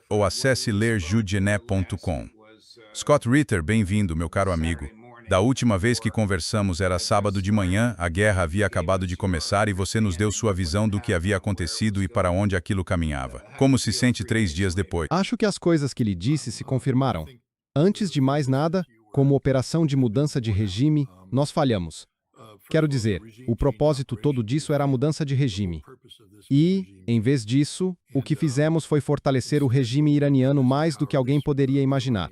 ou acesse lerjudgené.com. Scott Ritter, bem-vindo, meu caro amigo. Da última vez que conversamos era sábado de manhã, a guerra havia acabado de começar e você nos deu sua visão do que havia acontecido e para onde aquilo caminhava. Como se sente 3 dias depois? Acho que as coisas que lhe disse se confirmaram. Antes de mais nada, como operação de mudança de regime, nós falhamos. Quero dizer, o propósito todo disso era a mudança de regime. E, em vez disso, o que fizemos foi fortalecer o regime iraniano mais do que alguém poderia imaginar.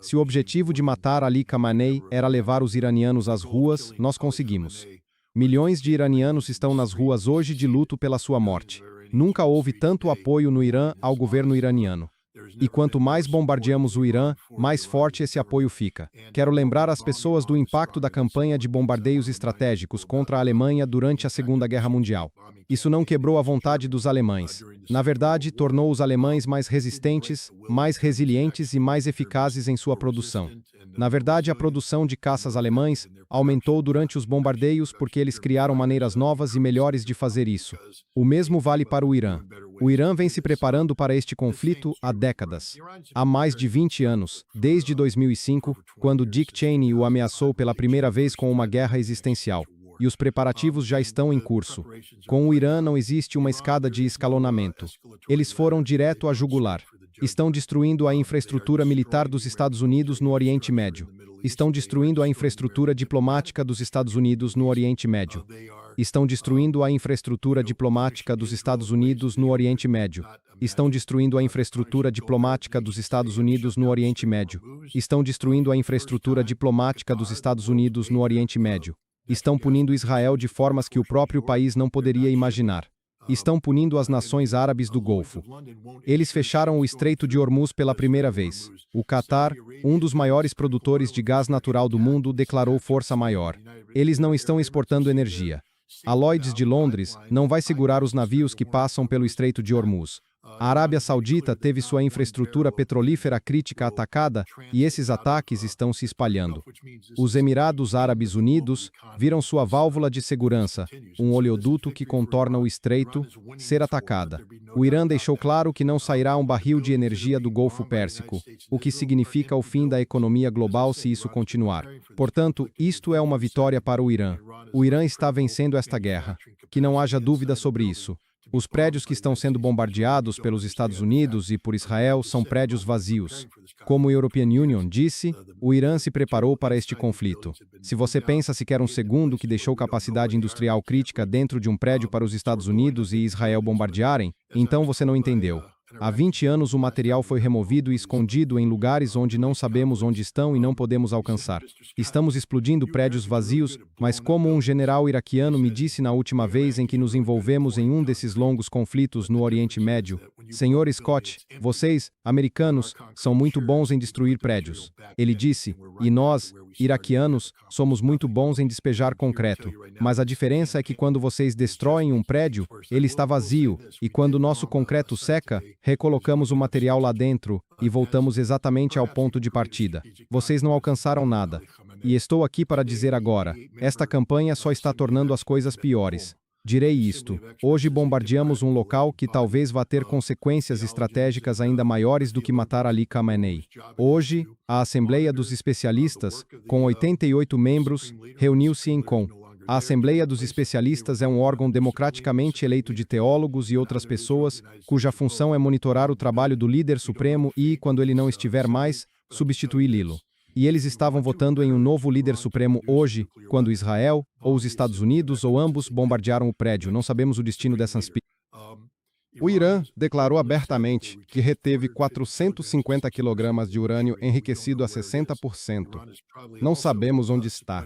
Se o objetivo de matar Ali Khamenei era levar os iranianos às ruas, nós conseguimos. Milhões de iranianos estão nas ruas hoje de luto pela sua morte. Nunca houve tanto apoio no Irã ao governo iraniano. E quanto mais bombardeamos o Irã, mais forte esse apoio fica. Quero lembrar as pessoas do impacto da campanha de bombardeios estratégicos contra a Alemanha durante a Segunda Guerra Mundial. Isso não quebrou a vontade dos alemães. Na verdade, tornou os alemães mais resistentes, mais resilientes e mais eficazes em sua produção. Na verdade, a produção de caças alemães aumentou durante os bombardeios porque eles criaram maneiras novas e melhores de fazer isso. O mesmo vale para o Irã. O Irã vem se preparando para este conflito há décadas. Há mais de 20 anos, desde 2005, quando Dick Cheney o ameaçou pela primeira vez com uma guerra existencial. E os preparativos já estão em curso. Com o Irã não existe uma escada de escalonamento. Eles foram direto à jugular. Estão destruindo a infraestrutura militar dos Estados Unidos no Oriente Médio. Estão destruindo a infraestrutura diplomática dos Estados Unidos no Oriente Médio. Estão destruindo a infraestrutura diplomática dos Estados Unidos no Oriente Médio. Estão destruindo a infraestrutura diplomática dos Estados Unidos no Oriente Médio. Estão destruindo a infraestrutura diplomática dos Estados Unidos no Oriente Médio. Estão punindo Israel de formas que o próprio país não poderia imaginar. Estão punindo as nações árabes do Golfo. Eles fecharam o Estreito de Hormuz pela primeira vez. O Catar, um dos maiores produtores de gás natural do mundo, declarou força maior. Eles não estão exportando energia. A Lloyd's de Londres não vai segurar os navios que passam pelo Estreito de Hormuz. A Arábia Saudita teve sua infraestrutura petrolífera crítica atacada e esses ataques estão se espalhando. Os Emirados Árabes Unidos viram sua válvula de segurança, um oleoduto que contorna o estreito, ser atacada. O Irã deixou claro que não sairá um barril de energia do Golfo Pérsico, o que significa o fim da economia global se isso continuar. Portanto, isto é uma vitória para o Irã. O Irã está vencendo esta guerra. Que não haja dúvida sobre isso. Os prédios que estão sendo bombardeados pelos Estados Unidos e por Israel são prédios vazios. Como a European Union disse, o Irã se preparou para este conflito. Se você pensa sequer um segundo que deixou capacidade industrial crítica dentro de um prédio para os Estados Unidos e Israel bombardearem, então você não entendeu. Há 20 anos o material foi removido e escondido em lugares onde não sabemos onde estão e não podemos alcançar. Estamos explodindo prédios vazios, mas como um general iraquiano me disse na última vez em que nos envolvemos em um desses longos conflitos no Oriente Médio, Senhor Scott, vocês, americanos, são muito bons em destruir prédios. Ele disse, e nós, iraquianos, somos muito bons em despejar concreto, mas a diferença é que quando vocês destroem um prédio, ele está vazio, e quando o nosso concreto seca, recolocamos o material lá dentro e voltamos exatamente ao ponto de partida. Vocês não alcançaram nada. E estou aqui para dizer agora, esta campanha só está tornando as coisas piores. Direi isto, hoje bombardeamos um local que talvez vá ter consequências estratégicas ainda maiores do que matar Ali Khamenei. Hoje, a Assembleia dos Especialistas, com 88 membros, reuniu-se em Com. A Assembleia dos Especialistas é um órgão democraticamente eleito de teólogos e outras pessoas, cuja função é monitorar o trabalho do líder supremo e, quando ele não estiver mais, substituí-lo. E eles estavam votando em um novo líder supremo hoje, quando Israel, ou os Estados Unidos, ou ambos bombardearam o prédio. Não sabemos o destino dessas O Irã declarou abertamente que reteve 450 quilogramas de urânio enriquecido a 60%. Não sabemos onde está.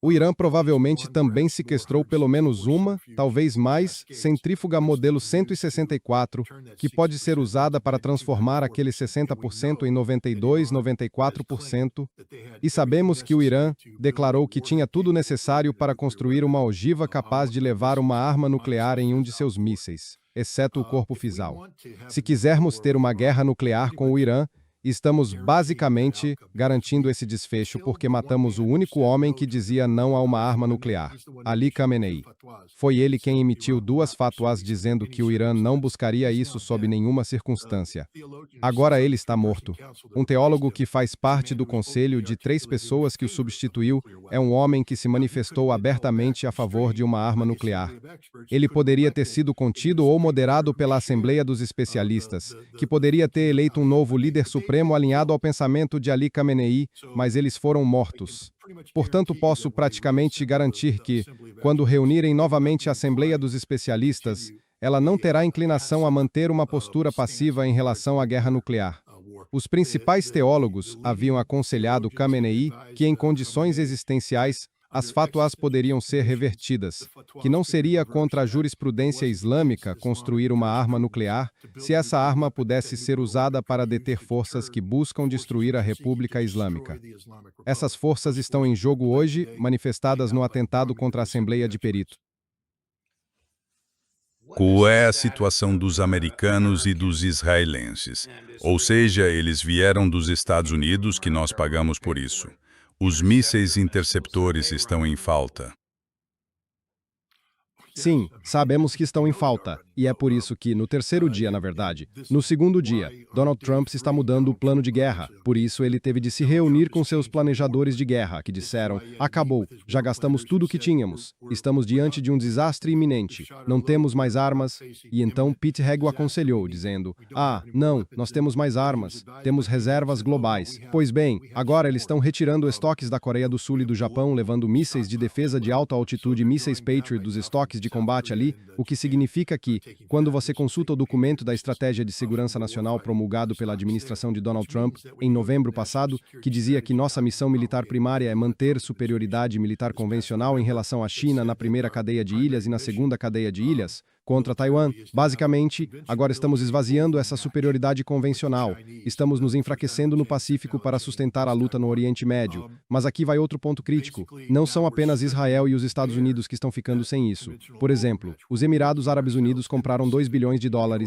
O Irã provavelmente também sequestrou pelo menos uma, talvez mais, centrífuga modelo 164, que pode ser usada para transformar aquele 60% em 92, 94%. E sabemos que o Irã declarou que tinha tudo necessário para construir uma ogiva capaz de levar uma arma nuclear em um de seus mísseis, exceto o corpo fissile. Se quisermos ter uma guerra nuclear com o Irã, Estamos basicamente garantindo esse desfecho porque matamos o único homem que dizia não a uma arma nuclear, Ali Khamenei. Foi ele quem emitiu 2 fatwas dizendo que o Irã não buscaria isso sob nenhuma circunstância. Agora ele está morto. Um teólogo que faz parte do conselho de 3 pessoas que o substituiu é um homem que se manifestou abertamente a favor de uma arma nuclear. Ele poderia ter sido contido ou moderado pela Assembleia dos Especialistas, que poderia ter eleito um novo líder supremo alinhado ao pensamento de Ali Khamenei, mas eles foram mortos. Portanto, posso praticamente garantir que, quando reunirem novamente a Assembleia dos Especialistas, ela não terá inclinação a manter uma postura passiva em relação à guerra nuclear. Os principais teólogos haviam aconselhado Khamenei que, em condições existenciais, as fatwas poderiam ser revertidas, que não seria contra a jurisprudência islâmica construir uma arma nuclear se essa arma pudesse ser usada para deter forças que buscam destruir a República Islâmica. Essas forças estão em jogo hoje, manifestadas no atentado contra a Assembleia de Peritos. Qual é a situação dos americanos e dos israelenses? Ou seja, eles vieram dos Estados Unidos que nós pagamos por isso. Os mísseis interceptores estão em falta. Sim, sabemos que estão em falta, e é por isso que, no terceiro dia, na verdade, no segundo dia, Donald Trump está mudando o plano de guerra. Por isso, ele teve de se reunir com seus planejadores de guerra, que disseram: acabou, já gastamos tudo o que tínhamos, estamos diante de um desastre iminente, não temos mais armas. E então Pete Hegseth o aconselhou, dizendo: não, nós temos mais armas, temos reservas globais. Pois bem, agora eles estão retirando estoques da Coreia do Sul e do Japão, levando mísseis de defesa de alta altitude e mísseis Patriot dos estoques de combate ali, o que significa que, quando você consulta o documento da Estratégia de Segurança Nacional promulgado pela administração de Donald Trump em novembro passado, que dizia que nossa missão militar primária é manter superioridade militar convencional em relação à China na primeira cadeia de ilhas e na segunda cadeia de ilhas, contra Taiwan, basicamente, agora estamos esvaziando essa superioridade convencional. Estamos nos enfraquecendo no Pacífico para sustentar a luta no Oriente Médio. Mas aqui vai outro ponto crítico. Não são apenas Israel e os Estados Unidos que estão ficando sem isso. Por exemplo, os Emirados Árabes Unidos compraram $2 bilhões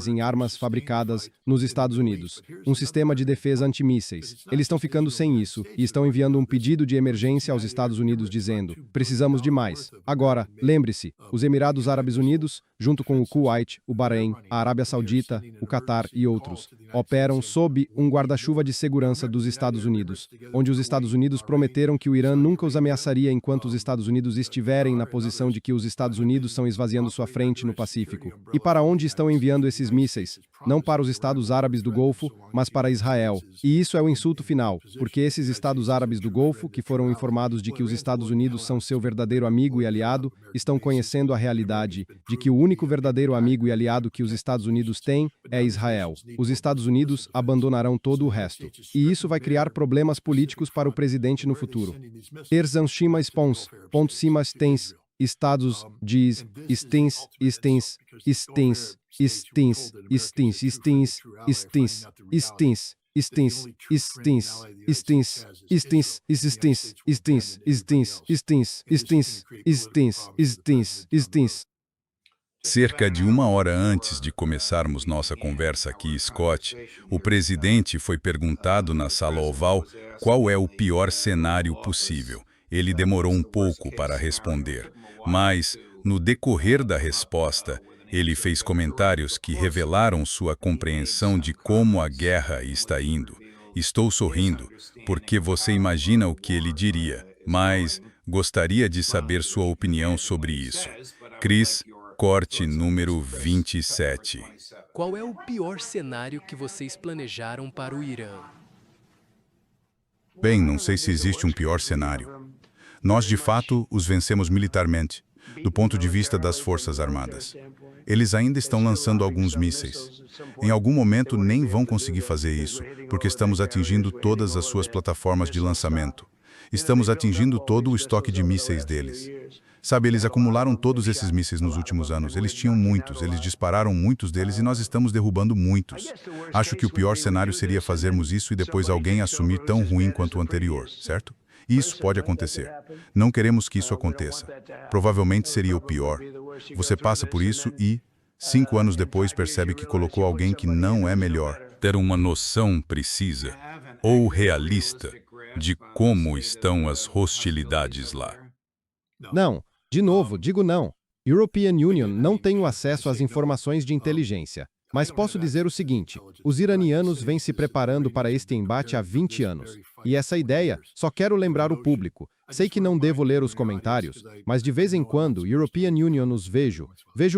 em armas fabricadas nos Estados Unidos, um sistema de defesa antimísseis. Eles estão ficando sem isso e estão enviando um pedido de emergência aos Estados Unidos dizendo: precisamos de mais. Agora, lembre-se, os Emirados Árabes Unidos, junto com o Kuwait, o Bahrein, a Arábia Saudita, o Catar e outros, operam sob um guarda-chuva de segurança dos Estados Unidos, onde os Estados Unidos prometeram que o Irã nunca os ameaçaria enquanto os Estados Unidos estiverem na posição de que os Estados Unidos estão esvaziando sua frente no Pacífico. E para onde estão enviando esses mísseis? Não para os Estados Árabes do Golfo, mas para Israel. E isso é o insulto final, porque esses Estados Árabes do Golfo, que foram informados de que os Estados Unidos são seu verdadeiro amigo e aliado, estão conhecendo a realidade de que o único verdadeiro amigo e aliado que os Estados Unidos têm é Israel. Os Estados Unidos abandonarão todo o resto. E isso vai criar problemas políticos para o presidente no futuro. Erzanshima Spons, ponto cima stens, Estados diz, stens, stens, stens, stens, stens, stens, stens, stens. Stins, stins, stins, stins, stins, stins, stins, stins, stins, stins, stins, stins. Cerca de 1 hora antes de começarmos nossa conversa aqui, Scott, o presidente foi perguntado na sala oval qual é o pior cenário possível. Ele demorou um pouco para responder, mas, no decorrer da resposta, ele fez comentários que revelaram sua compreensão de como a guerra está indo. Estou sorrindo, porque você imagina o que ele diria, mas gostaria de saber sua opinião sobre isso. Chris, corte número 27. Qual é o pior cenário que vocês planejaram para o Irã? Bem, não sei se existe um pior cenário. Nós, de fato, os vencemos militarmente, do ponto de vista das Forças Armadas. Eles ainda estão lançando alguns mísseis. Em algum momento nem vão conseguir fazer isso, porque estamos atingindo todas as suas plataformas de lançamento. Estamos atingindo todo o estoque de mísseis deles. Sabe, eles acumularam todos esses mísseis nos últimos anos. Eles tinham muitos, eles dispararam muitos deles e nós estamos derrubando muitos. Acho que o pior cenário seria fazermos isso e depois alguém assumir tão ruim quanto o anterior, certo? Isso pode acontecer. Não queremos que isso aconteça. Provavelmente seria o pior. Você passa por isso e, 5 anos depois, percebe que colocou alguém que não é melhor. Ter uma noção precisa. ou realista de como estão as hostilidades lá? Não. De novo, digo não. European Union não tem o acesso às informações de inteligência. Mas posso dizer o seguinte, os iranianos vêm se preparando para este embate há 20 anos. E essa ideia, só quero lembrar o público. Sei que não devo ler os comentários, mas de vez em quando, European Union os vejo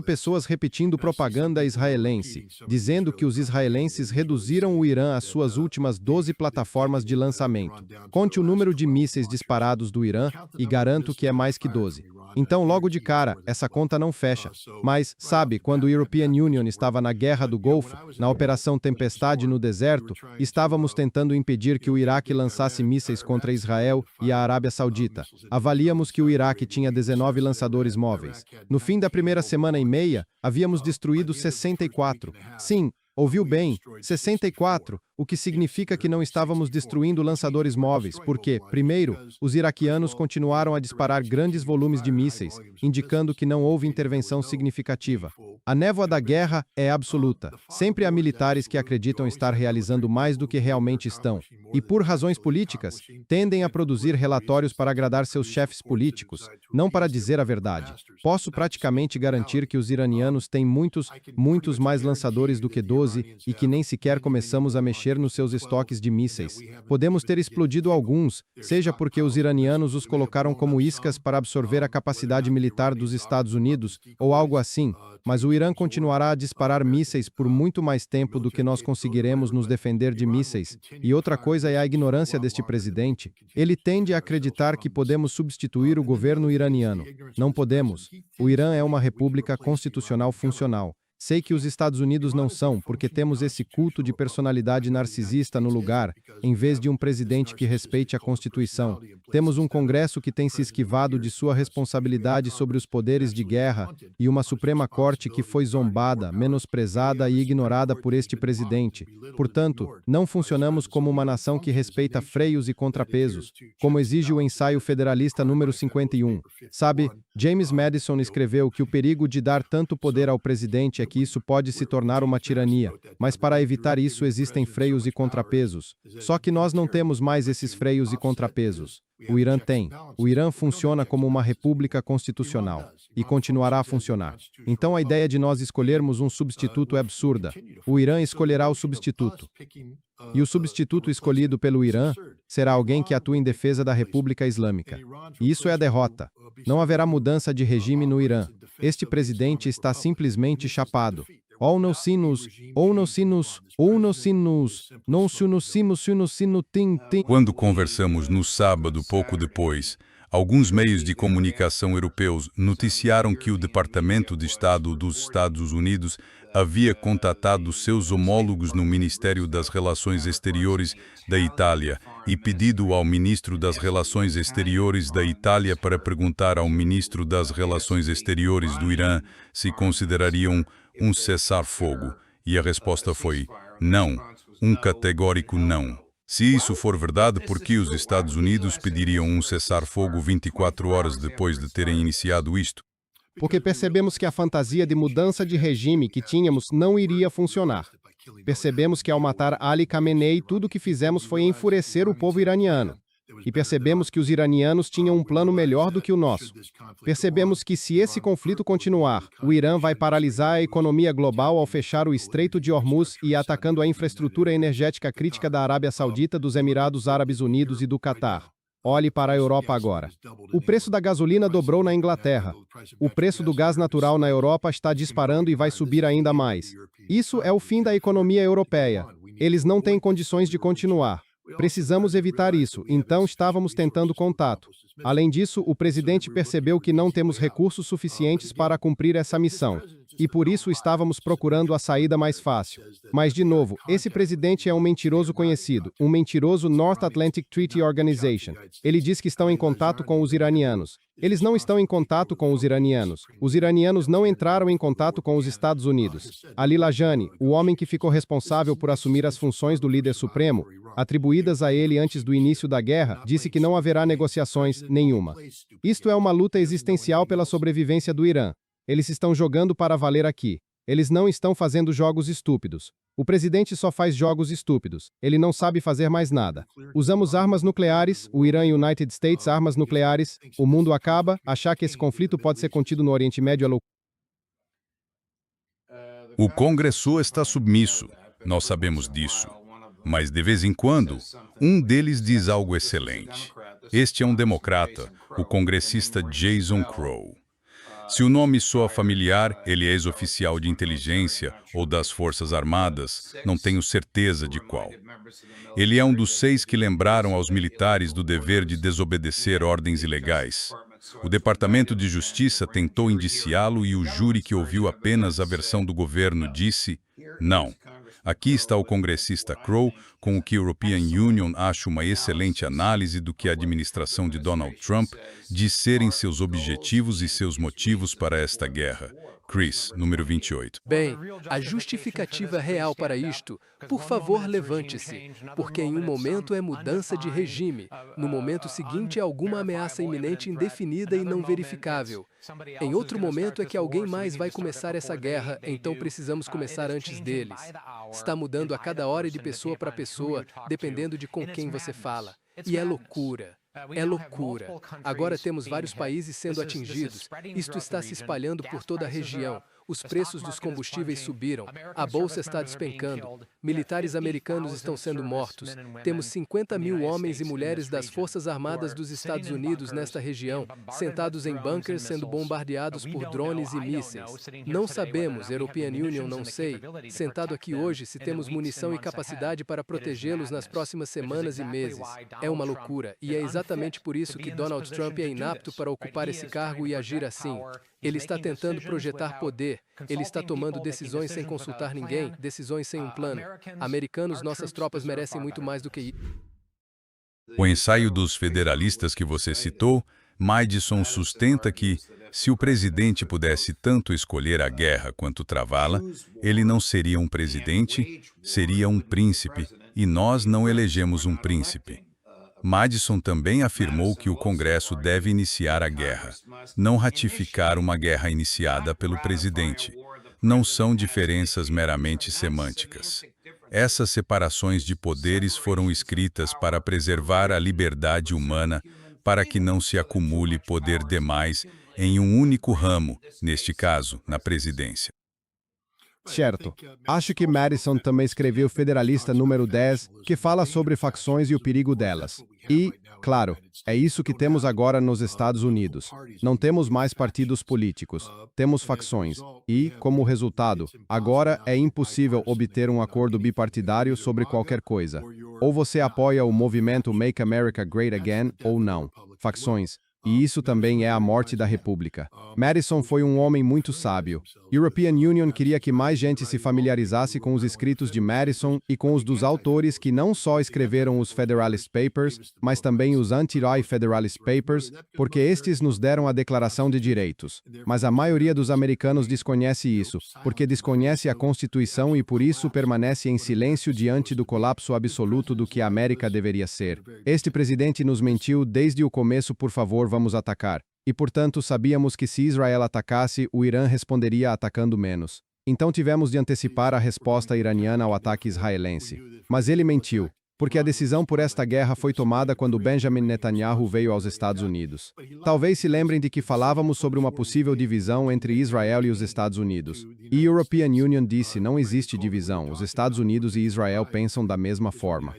pessoas repetindo propaganda israelense, dizendo que os israelenses reduziram o Irã às suas últimas 12 plataformas de lançamento. Conte o número de mísseis disparados do Irã e garanto que é mais que 12. Então, logo de cara, essa conta não fecha. Mas, sabe, quando o European Union estava na Guerra do Golfo, na Operação Tempestade no deserto, estávamos tentando impedir que o Iraque lançasse mísseis contra Israel e a Arábia Saudita. Avaliamos que o Iraque tinha 19 lançadores móveis. No fim da primeira semana e meia, havíamos destruído 64. Sim, ouviu bem, 64, o que significa que não estávamos destruindo lançadores móveis, porque, primeiro, os iraquianos continuaram a disparar grandes volumes de mísseis, indicando que não houve intervenção significativa. A névoa da guerra é absoluta. Sempre há militares que acreditam estar realizando mais do que realmente estão. E por razões políticas, tendem a produzir relatórios para agradar seus chefes políticos, não para dizer a verdade. Posso praticamente garantir que os iranianos têm muitos mais lançadores do que 12 e que nem sequer começamos a mexer nos seus estoques de mísseis. Podemos ter explodido alguns, seja porque os iranianos os colocaram como iscas para absorver a capacidade militar dos Estados Unidos, ou algo assim, mas o Irã continuará a disparar mísseis por muito mais tempo do que nós conseguiremos nos defender de mísseis. E outra coisa é a ignorância deste presidente. Ele tende a acreditar que podemos substituir o governo iraniano. Não podemos. O Irã é uma república constitucional funcional. Sei que os Estados Unidos não são, porque temos esse culto de personalidade narcisista no lugar, em vez de um presidente que respeite a Constituição. Temos um Congresso que tem se esquivado de sua responsabilidade sobre os poderes de guerra e uma Suprema Corte que foi zombada, menosprezada e ignorada por este presidente. Portanto, não funcionamos como uma nação que respeita freios e contrapesos, como exige o ensaio federalista número 51. Sabe, James Madison escreveu que o perigo de dar tanto poder ao presidente é que isso pode se tornar uma tirania, mas para evitar isso existem freios e contrapesos. Só que nós não temos mais esses freios e contrapesos. O Irã tem. O Irã funciona como uma república constitucional e continuará a funcionar. Então a ideia de nós escolhermos um substituto é absurda. O Irã escolherá o substituto. E o substituto escolhido pelo Irã será alguém que atua em defesa da República Islâmica. E isso é a derrota. Não haverá mudança de regime no Irã. Este presidente está simplesmente chapado. Ou não sinos, ou não sinos, ou não sinos, não sino tim. Quando conversamos no sábado, pouco depois, alguns meios de comunicação europeus noticiaram que o Departamento de Estado dos Estados Unidos havia contatado seus homólogos no Ministério das Relações Exteriores da Itália e pedido ao ministro das Relações Exteriores da Itália para perguntar ao ministro das Relações Exteriores do Irã se considerariam um cessar-fogo. E a resposta foi não, um categórico não. Se isso for verdade, por que os Estados Unidos pediriam um cessar-fogo 24 horas depois de terem iniciado isto? Porque percebemos que a fantasia de mudança de regime que tínhamos não iria funcionar. Percebemos que ao matar Ali Khamenei, tudo o que fizemos foi enfurecer o povo iraniano. E percebemos que os iranianos tinham um plano melhor do que o nosso. Percebemos que se esse conflito continuar, o Irã vai paralisar a economia global ao fechar o Estreito de Hormuz e atacando a infraestrutura energética crítica da Arábia Saudita, dos Emirados Árabes Unidos e do Catar. Olhe para a Europa agora. O preço da gasolina dobrou na Inglaterra. O preço do gás natural na Europa está disparando e vai subir ainda mais. Isso é o fim da economia europeia. Eles não têm condições de continuar. Precisamos evitar isso, então estávamos tentando contato. Além disso, o presidente percebeu que não temos recursos suficientes para cumprir essa missão. E por isso estávamos procurando a saída mais fácil. Mas, de novo, esse presidente é um mentiroso conhecido, um mentiroso North Atlantic Treaty Organization. Ele diz que estão em contato com os iranianos. Eles não estão em contato com os iranianos. Os iranianos não entraram em contato com os Estados Unidos. Ali Lajani, o homem que ficou responsável por assumir as funções do líder supremo, atribuídas a ele antes do início da guerra, disse que não haverá negociações nenhuma. Isto é uma luta existencial pela sobrevivência do Irã. Eles estão jogando para valer aqui. Eles não estão fazendo jogos estúpidos. O presidente só faz jogos estúpidos. Ele não sabe fazer mais nada. Usamos armas nucleares, o Irã e United States armas nucleares. O mundo acaba. Achar que esse conflito pode ser contido no Oriente Médio é loucura. O Congresso está submisso, nós sabemos disso. Mas, de vez em quando, um deles diz algo excelente. Este é um democrata, o congressista Jason Crow. Se o nome soa familiar, ele é ex-oficial de inteligência ou das Forças Armadas, não tenho certeza de qual. Ele é um dos 6 que lembraram aos militares do dever de desobedecer ordens ilegais. O Departamento de Justiça tentou indiciá-lo e o júri que ouviu apenas a versão do governo disse: não. Aqui está o congressista Crow, com o que a European Union acha uma excelente análise do que a administração de Donald Trump diz serem seus objetivos e seus motivos para esta guerra. Chris, número 28. Bem, a justificativa real para isto, por favor, levante-se, porque em um momento é mudança de regime, no momento seguinte é alguma ameaça iminente indefinida e não verificável. Em outro momento é que alguém mais vai começar essa guerra, então precisamos começar antes deles. Está mudando a cada hora e de pessoa para pessoa, dependendo de com quem você fala. E é loucura. É loucura. Agora temos vários países sendo atingidos. Isto está se espalhando por toda a região. Os preços dos combustíveis subiram. A bolsa está despencando. Militares americanos estão sendo mortos. Temos 50 mil homens e mulheres das Forças Armadas dos Estados Unidos nesta região, sentados em bunkers sendo bombardeados por drones e mísseis. Não sabemos, European Union não sei, sentado aqui hoje se temos munição e capacidade para protegê-los nas próximas semanas e meses. É uma loucura, e é exatamente por isso que Donald Trump é inapto para ocupar esse cargo e agir assim. Ele está tentando projetar poder. Ele está tomando decisões sem consultar ninguém, decisões sem um plano. Americanos, nossas tropas merecem muito mais do que isso. O ensaio dos federalistas que você citou, Madison sustenta que, se o presidente pudesse tanto escolher a guerra quanto travá-la, ele não seria um presidente, seria um príncipe, e nós não elegemos um príncipe. Madison também afirmou que o Congresso deve iniciar a guerra, não ratificar uma guerra iniciada pelo presidente. Não são diferenças meramente semânticas. Essas separações de poderes foram escritas para preservar a liberdade humana, para que não se acumule poder demais em um único ramo, neste caso, na presidência. Certo. Acho que Madison também escreveu Federalista número 10, que fala sobre facções e o perigo delas. E, claro, é isso que temos agora nos Estados Unidos. Não temos mais partidos políticos, temos facções. E, como resultado, agora é impossível obter um acordo bipartidário sobre qualquer coisa. Ou você apoia o movimento Make America Great Again, ou não. Facções. E isso também é a morte da República. Madison foi um homem muito sábio. European Union queria que mais gente se familiarizasse com os escritos de Madison e com os dos autores que não só escreveram os Federalist Papers, mas também os Anti-Federalist Papers, porque estes nos deram a Declaração de Direitos. Mas a maioria dos americanos desconhece isso, porque desconhece a Constituição e por isso permanece em silêncio diante do colapso absoluto do que a América deveria ser. Este presidente nos mentiu desde o começo, por favor, vamos atacar. E, portanto, sabíamos que se Israel atacasse, o Irã responderia atacando menos. Então tivemos de antecipar a resposta iraniana ao ataque israelense. Mas ele mentiu, porque a decisão por esta guerra foi tomada quando Benjamin Netanyahu veio aos Estados Unidos. Talvez se lembrem de que falávamos sobre uma possível divisão entre Israel e os Estados Unidos. E European Union disse, não existe divisão, os Estados Unidos e Israel pensam da mesma forma.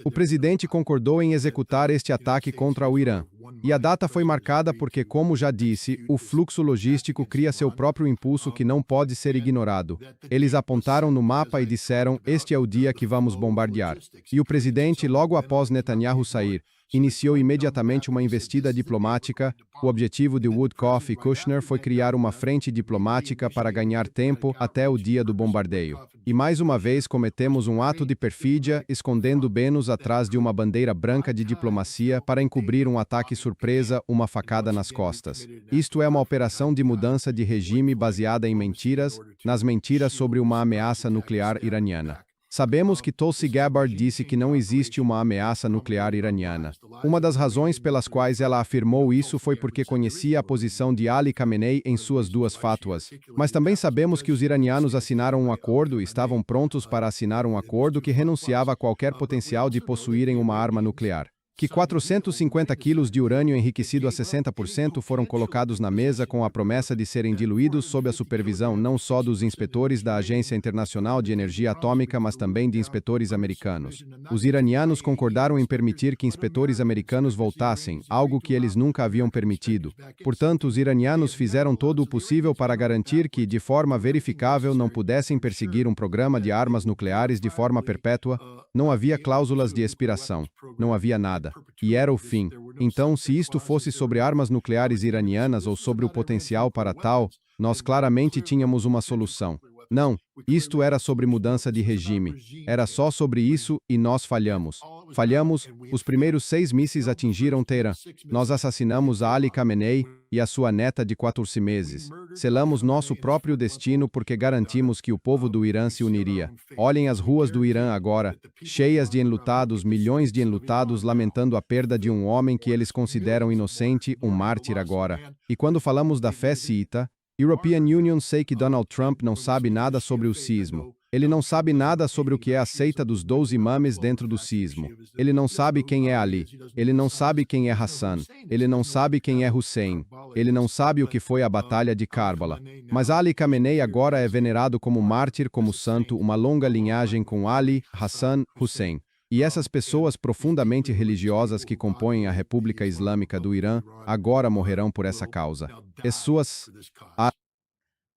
O presidente concordou em executar este ataque contra o Irã. E a data foi marcada porque, como já disse, o fluxo logístico cria seu próprio impulso que não pode ser ignorado. Eles apontaram no mapa e disseram, este é o dia que vamos bombardear. E o presidente, logo após Netanyahu sair, iniciou imediatamente uma investida diplomática. O objetivo de Woodcock e Kushner foi criar uma frente diplomática para ganhar tempo até o dia do bombardeio. E mais uma vez cometemos um ato de perfídia, escondendo Benos atrás de uma bandeira branca de diplomacia para encobrir um ataque surpresa, uma facada nas costas. Isto é uma operação de mudança de regime baseada em mentiras, nas mentiras sobre uma ameaça nuclear iraniana. Sabemos que Tulsi Gabbard disse que não existe uma ameaça nuclear iraniana. Uma das razões pelas quais ela afirmou isso foi porque conhecia a posição de Ali Khamenei em suas duas fátuas. Mas também sabemos que os iranianos assinaram um acordo e estavam prontos para assinar um acordo que renunciava a qualquer potencial de possuírem uma arma nuclear. Que 450 quilos de urânio enriquecido a 60% foram colocados na mesa com a promessa de serem diluídos sob a supervisão não só dos inspetores da Agência Internacional de Energia Atômica, mas também de inspetores americanos. Os iranianos concordaram em permitir que inspetores americanos voltassem, algo que eles nunca haviam permitido. Portanto, os iranianos fizeram todo o possível para garantir que, de forma verificável, não pudessem perseguir um programa de armas nucleares de forma perpétua. Não havia cláusulas de expiração. Não havia nada. E era o fim. Então, se isto fosse sobre armas nucleares iranianas ou sobre o potencial para tal, nós claramente tínhamos uma solução. Não, isto era sobre mudança de regime. Era só sobre isso e nós falhamos. Falhamos, os primeiros 6 mísseis atingiram Teherã. Nós assassinamos a Ali Khamenei e a sua neta de 14 meses. Selamos nosso próprio destino porque garantimos que o povo do Irã se uniria. Olhem as ruas do Irã agora, cheias de enlutados, milhões de enlutados lamentando a perda de um homem que eles consideram inocente, um mártir agora. E quando falamos da fé xiita, European Union sei que Donald Trump não sabe nada sobre o cisma. Ele não sabe nada sobre o que é a seita dos 12 imames dentro do cisma. Ele não sabe quem é Ali. Ele não sabe quem é Hassan. Ele não sabe quem é Hussein. Ele não sabe o que foi a Batalha de Karbala. Mas Ali Khamenei agora é venerado como mártir, como santo, uma longa linhagem com Ali, Hassan, Hussein. E essas pessoas profundamente religiosas que compõem a República Islâmica do Irã agora morrerão por essa causa.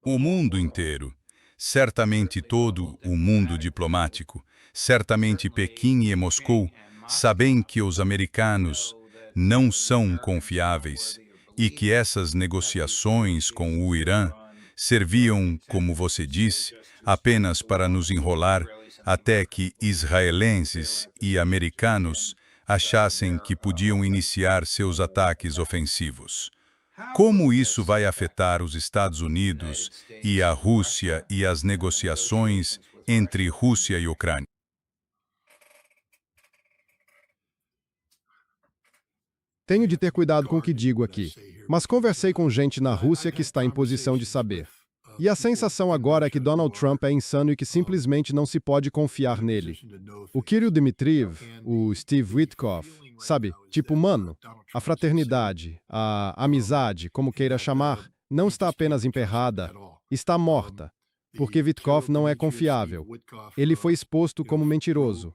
O mundo inteiro, certamente todo o mundo diplomático, certamente Pequim e Moscou, sabem que os americanos não são confiáveis e que essas negociações com o Irã serviam, como você disse, apenas para nos enrolar até que israelenses e americanos achassem que podiam iniciar seus ataques ofensivos. Como isso vai afetar os Estados Unidos e a Rússia e as negociações entre Rússia e Ucrânia? Tenho de ter cuidado com o que digo aqui, mas conversei com gente na Rússia que está em posição de saber. E a sensação agora é que Donald Trump é insano e que simplesmente não se pode confiar nele. O Kirill Dmitriev, o Steve Witkoff, sabe, tipo, mano, a fraternidade, a amizade, como queira chamar, não está apenas emperrada, está morta, porque Witkoff não é confiável. Ele foi exposto como mentiroso.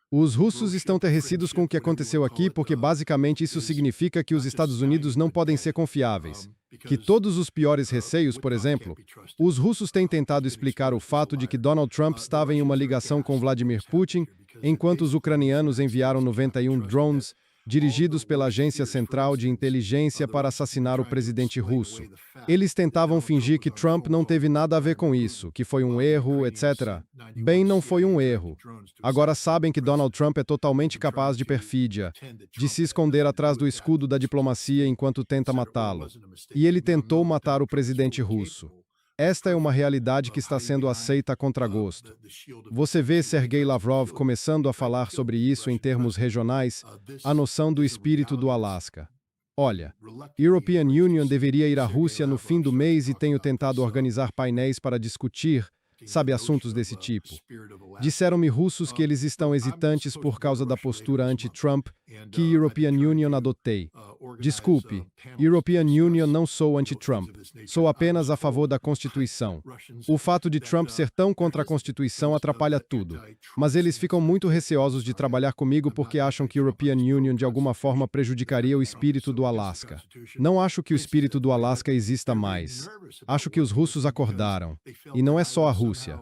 Os russos estão enterrecidos com o que aconteceu aqui porque basicamente isso significa que os Estados Unidos não podem ser confiáveis. Que todos os piores receios, por exemplo, os russos têm tentado explicar o fato de que Donald Trump estava em uma ligação com Vladimir Putin, enquanto os ucranianos enviaram 91 drones dirigidos pela Agência Central de Inteligência para assassinar o presidente russo. Eles tentavam fingir que Trump não teve nada a ver com isso, que foi um erro, etc. Bem, não foi um erro. Agora sabem que Donald Trump é totalmente capaz de perfídia, de se esconder atrás do escudo da diplomacia enquanto tenta matá-lo. E ele tentou matar o presidente russo. Esta é uma realidade que está sendo aceita a contragosto. Você vê Sergei Lavrov começando a falar sobre isso em termos regionais, a noção do espírito do Alasca. Olha, European Union deveria ir à Rússia no fim do mês e tenho tentado organizar painéis para discutir, sabe, assuntos desse tipo. Disseram-me russos que eles estão hesitantes por causa da postura anti-Trump que European Union adotei. Desculpe, European Union não sou anti-Trump. Sou apenas a favor da Constituição. O fato de Trump ser tão contra a Constituição atrapalha tudo. Mas eles ficam muito receosos de trabalhar comigo porque acham que European Union de alguma forma prejudicaria o espírito do Alasca. Não acho que o espírito do Alasca exista mais. Acho que os russos acordaram. E não é só a Rússia.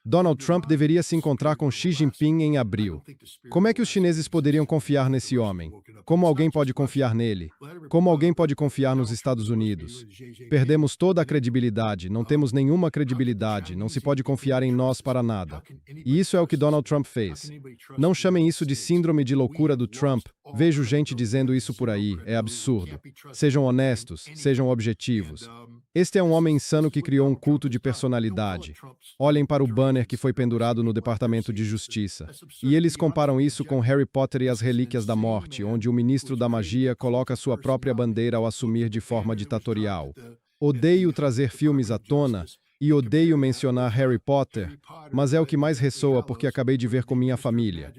Donald Trump deveria se encontrar com Xi Jinping em abril. Como é que os chineses poderiam confiar nesse homem? Como alguém pode confiar nele? Como alguém pode confiar nos Estados Unidos? Perdemos toda a credibilidade, não temos nenhuma credibilidade, não se pode confiar em nós para nada. E isso é o que Donald Trump fez. Não chamem isso de síndrome de loucura do Trump. Vejo gente dizendo isso por aí, é absurdo. Sejam honestos, sejam objetivos. Este é um homem insano que criou um culto de personalidade. Olhem para o banner que foi pendurado no Departamento de Justiça. E eles comparam isso com Harry Potter e as Relíquias da Morte, onde o ministro da magia coloca sua própria bandeira ao assumir de forma ditatorial. Odeio trazer filmes à tona e odeio mencionar Harry Potter, mas é o que mais ressoa porque acabei de ver com minha família.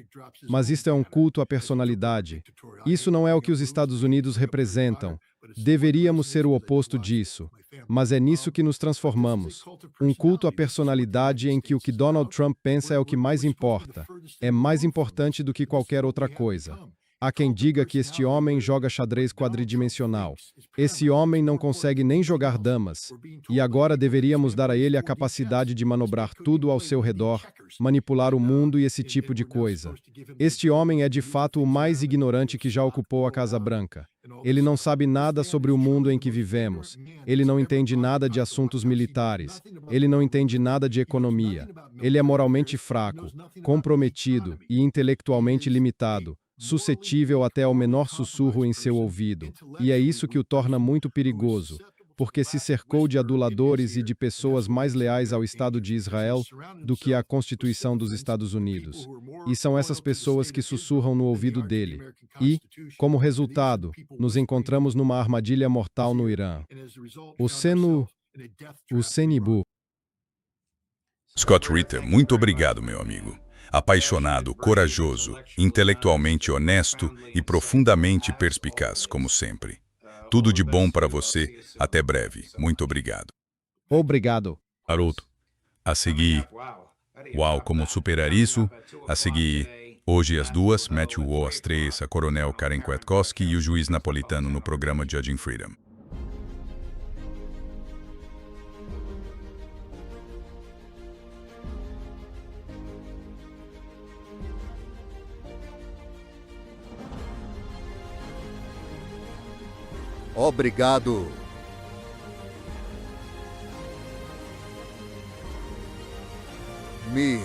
Mas isto é um culto à personalidade. Isso não é o que os Estados Unidos representam. Deveríamos ser o oposto disso. Mas é nisso que nos transformamos. Um culto à personalidade em que o que Donald Trump pensa é o que mais importa. É mais importante do que qualquer outra coisa. Há quem diga que este homem joga xadrez quadridimensional. Esse homem não consegue nem jogar damas. E agora deveríamos dar a ele a capacidade de manobrar tudo ao seu redor, manipular o mundo e esse tipo de coisa. Este homem é de fato o mais ignorante que já ocupou a Casa Branca. Ele não sabe nada sobre o mundo em que vivemos. Ele não entende nada de assuntos militares. Ele não entende nada de economia. Ele é moralmente fraco, comprometido e intelectualmente limitado, suscetível até ao menor sussurro em seu ouvido. E é isso que o torna muito perigoso, porque se cercou de aduladores e de pessoas mais leais ao Estado de Israel do que à Constituição dos Estados Unidos. E são essas pessoas que sussurram no ouvido dele. E, como resultado, nos encontramos numa armadilha mortal no Irã. O Senibu. Scott Ritter, muito obrigado, meu amigo. Apaixonado, corajoso, intelectualmente honesto e profundamente perspicaz, como sempre. Tudo de bom para você. Até breve. Muito obrigado. Obrigado. Haroldo, a seguir... Uau, como superar isso? A seguir... Hoje às 2, Matthew O às 3, a coronel Karen Kwiatkowski e o juiz napolitano no programa Judging Freedom. Obrigado. Me